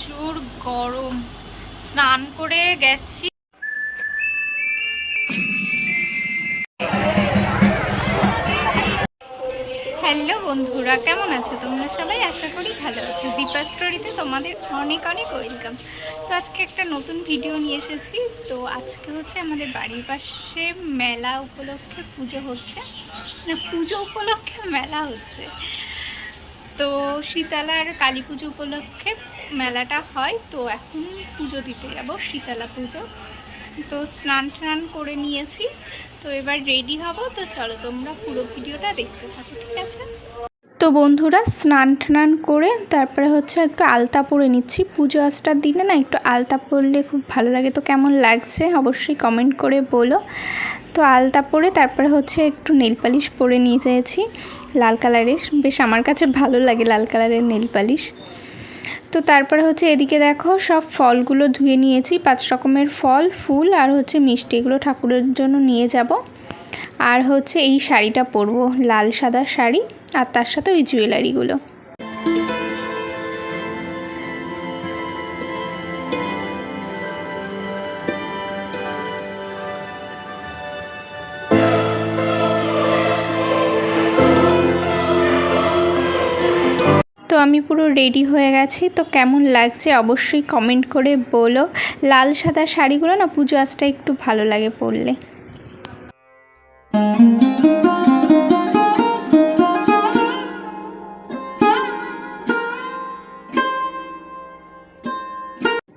প্রচুর গরম। স্নান করে গেছি। হ্যালো বন্ধুরা, কেমন আছো তোমরা সবাই? আশা করি ভালো আছো। দীপা স্টোরিতে তোমাদের অনেক অনেক ওয়েলকাম। তো আজকে একটা নতুন ভিডিও নিয়ে এসেছি। তো আজকে হচ্ছে আমাদের বাড়ির পাশে মেলা উপলক্ষে পুজো হচ্ছে, না পুজো উপলক্ষে মেলা হচ্ছে। তো শীতলার কালী পুজো উপলক্ষে মেলাটা হয়। তো এখন পুজো দিতে যাবো, শীতলা পুজো। তো স্নান টান করে নিয়েছি, তো এবার রেডি হব। তো চলো তোমরা পুরো ভিডিওটা দেখতে থাকো, ঠিক আছে? তো বন্ধুরা, স্নান টান করে তারপরে হচ্ছে একটু আলতা পরে নিচ্ছি। পুজো আজটার দিনে না একটু আলতা পরলে খুব ভালো লাগে। তো কেমন লাগছে অবশ্যই কমেন্ট করে বলো। তো আলতা পরে তারপরে হচ্ছে একটু নেল পালিশ পরে নিয়ে যাচ্ছি লাল কালারের। বেশ আমার কাছে ভালো লাগে লাল কালারের নেল পালিশ। তো তারপরে হচ্ছে এদিকে দেখো সব ফলগুলো ধুয়ে নিয়েছি, 5 রকমের ফল, ফুল আর হচ্ছে মিষ্টি। এগুলো ঠাকুরের জন্য নিয়ে যাব। আর হচ্ছে এই শাড়িটা পরবো, লাল সাদা শাড়ি, আর তার সাথে ওই জুয়েলারিগুলো। তো আমি পুরো রেডি হয়ে গেছি। তো কেমন লাগছে অবশ্যই কমেন্ট করে বলো। লাল সাদা শাড়িগুলো না পুজো আজটা একটু ভালো লাগে পরলে।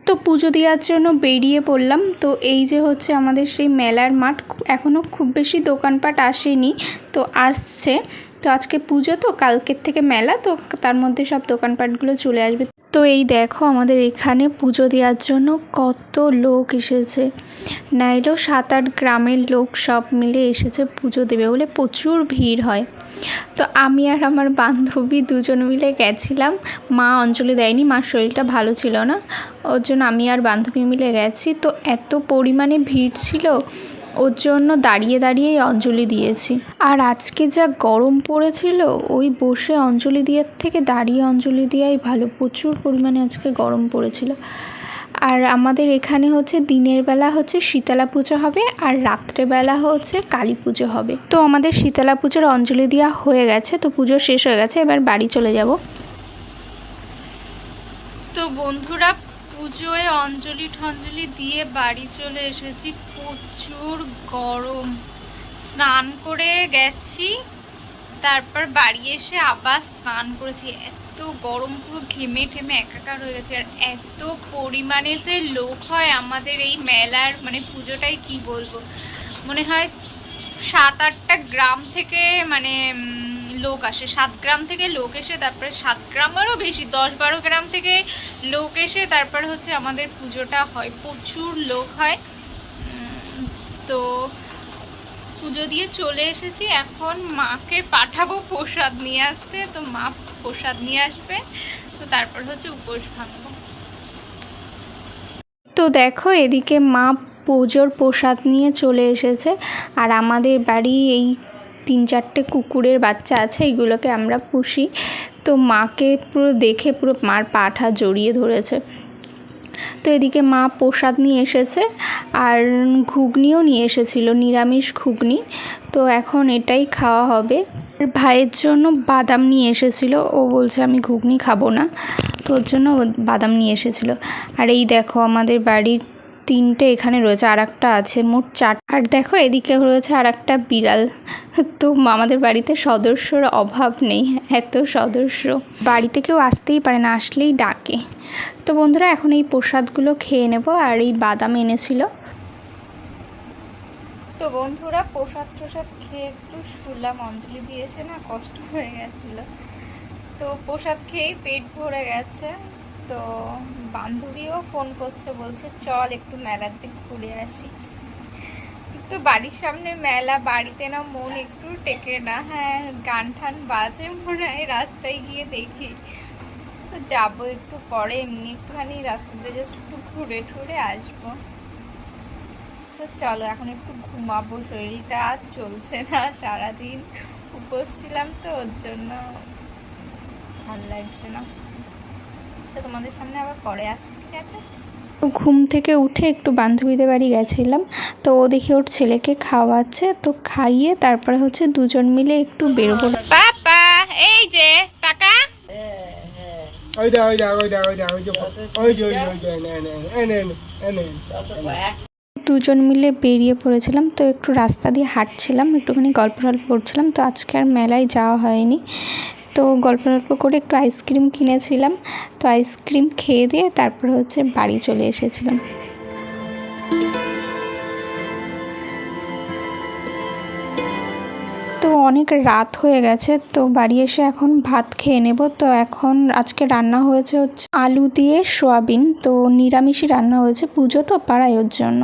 তো পুজো দেওয়ার জন্য বেরিয়ে পড়লাম। তো এই যে হচ্ছে আমাদের সেই মেলার মাঠ। এখনও খুব বেশি দোকানপাট আসেনি, তো আসছে। তো আজকে পুজো, তো কালকের থেকে মেলা, তো তার মধ্যে সব দোকানপাটগুলো চলে আসবে। তো এই দেখো আমাদের এখানে পুজো দেওয়ার জন্য কত লোক এসেছে। নাইলেও 7-8 গ্রামের লোক সব মিলে এসেছে পুজো দেবে বলে। প্রচুর ভিড় হয়। তো আমি আর আমার বান্ধবী দুজন মিলে গেছিলাম। মা অঞ্জলি দেয়নি, মার শরীরটা ভালো ছিল না, ওর জন্য আমি আর বান্ধবী মিলে গেছি। তো এত পরিমাণে ভিড় ছিল, ওর জন্য দাঁড়িয়ে দাঁড়িয়েই অঞ্জলি দিয়েছি। আর আজকে যা গরম পড়েছিল, ওই বসে অঞ্জলি দেওয়ার থেকে দাঁড়িয়ে অঞ্জলি দেওয়াই ভালো। প্রচুর পরিমাণে আজকে গরম পড়েছিল। আর আমাদের এখানে হচ্ছে দিনের বেলা হচ্ছে শীতলা পুজো হবে, আর রাত্রেবেলা হচ্ছে কালী পুজো হবে। তো আমাদের শীতলা পুজোর অঞ্জলি দেওয়া হয়ে গেছে, তো পুজো শেষ হয়ে গেছে, এবার বাড়ি চলে যাব। তো বন্ধুরা, পুজোয় অঞ্জলি ঠঞ্জলি দিয়ে বাড়ি চলে এসেছি। প্রচুর গরম। স্নান করে গেছি, তারপর বাড়ি এসে আবার স্নান করেছি। এত গরম, পুরো ঘেমে ঠেমে একাকার হয়ে গেছে। আর এত পরিমাণে যে লোক হয় আমাদের এই মেলার, মানে পুজোটাই কি বলবো, মনে হয় 7-8টা গ্রাম থেকে মানে লোক আসে। 7 গ্রাম থেকে লোক এসে, তারপরে 7 গ্রামেরও বেশি, 10-12 গ্রাম থেকে লোক এসে তারপর হচ্ছে আমাদের পুজোটা হয়। প্রচুর লোক হয়। তো পুজো দিয়ে চলে এসেছি। এখন মাকে পাঠাবো প্রসাদ নিয়ে আসতে। তো মা প্রসাদ নিয়ে আসবে, তো তারপর হচ্ছে উপোস ভাঙবো। তো দেখো এদিকে মা পুজোর প্রসাদ নিয়ে চলে এসেছে। আর আমাদের বাড়ি এই 3-4টে কুকুরের বাচ্চা আছে, এইগুলোকে আমরা পুষি। তো মাকে পুরো দেখে পুরো মার পাঠা জড়িয়ে ধরেছে। তো এদিকে মা প্রসাদ নিয়ে এসেছে, আর ঘুগনিও নিয়ে এসেছিল, নিরামিষ ঘুগনি। তো এখন এটাই খাওয়া হবে। ভাইয়ের জন্য বাদাম নিয়ে এসেছিল, ও বলছে আমি ঘুগনি খাবো না, তো ওর জন্য বাদাম নিয়ে এসেছিল। আর এই দেখো আমাদের বাড়ির 3টে এখানে রয়েছে, আর একটা আছে, মোট 4। আর দেখো এদিকে রয়েছে আর একটা বিড়াল। তো আমাদের বাড়িতে সদস্যর অভাব নেই, এত সদস্য। বাড়িতে কেউ আসতেই পারে না, আসলেই ডাকে। তো বন্ধুরা, এখন এই প্রসাদগুলো খেয়ে নেব। আর এই বাদাম এনেছিল। তো বন্ধুরা, প্রসাদ খেয়ে একটু শুলাম। অঞ্জলি দিয়েছে না, কষ্ট হয়ে গেছিল। তো প্রসাদ খেয়েই পেট ভরে গেছে। তো বান্ধবীও ফোন করছে, বলছে চল একটু মেলার দিক ঘুরে আসি। তো বাড়ির সামনে মেলা, বাড়িতে না মন একটু টেকে না। হ্যাঁ, গান ঠান বাজে মনে হয়, রাস্তায় গিয়ে দেখি। তো যাবো একটু পরে, এমনি একটুখানি রাস্তাতে জাস্ট একটু ঘুরে টুরে আসবো। তো চলো এখন একটু ঘুমাবো, শরীরটা আর চলছে না, সারাদিন উপোস ছিলাম তো ওর জন্য ভালো লাগছে না। তো তোমাদের সামনে আবার পরে আসছি, ঠিক আছে? ঘুম থেকে উঠে একটু বান্ধবীদের বাড়ি গেছিলাম, তো ও দেখে ওর ছেলেকে খাওয়াচ্ছে, তো খাইয়ে তারপরে হচ্ছে দুজন মিলে একটু বেরোবো। পাপা এই যে টাকা, দুজন মিলে বেরিয়ে পড়েছিলাম, তো একটু রাস্তা দিয়ে হাঁটছিলাম, একটুখানি গল্প করছিলাম। তো আজকে আর মেলায় যাওয়া হয়নি, তো গল্প করে একটু আইসক্রিম কিনেছিলাম, তো আইসক্রিম খেয়ে দিয়ে তারপরে হচ্ছে বাড়ি চলে এসেছিলাম। তো অনেক রাত হয়ে গেছে, তো বাড়ি এসে এখন ভাত খেয়ে নেব। তো এখন আজকে রান্না হয়েছে হচ্ছে আলু দিয়ে সোয়াবিন, তো নিরামিষই রান্না হয়েছে, পুজো তো পাড়ায় ওর জন্য।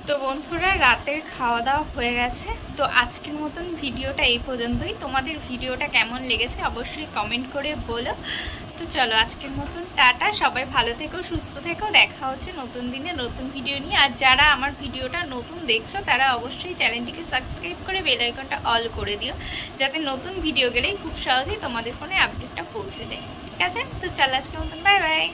তো বন্ধুরা রাতের খাওয়া দাওয়া হয়ে গেছে, তো আজকের মতন ভিডিওটা এই পর্যন্তই। তোমাদের ভিডিওটা কেমন লেগেছে অবশ্যই কমেন্ট করে বলো। তো চলো আজকের মতন টাটা, সবাই ভালো থেকো, সুস্থ থেকো, দেখা হচ্ছে নতুন দিনে নতুন ভিডিও নিয়ে। আর যারা আমার ভিডিওটা নতুন দেখছো তারা অবশ্যই চ্যানেলটিকে সাবস্ক্রাইব করে বেল আইকনটা অল করে দিও, যাতে নতুন ভিডিও গেলেই খুব সহজেই তোমাদের ফোনে আপডেটটা পৌঁছে যায়, ঠিক আছে? তো চলো আজকের মতন বাই বাই।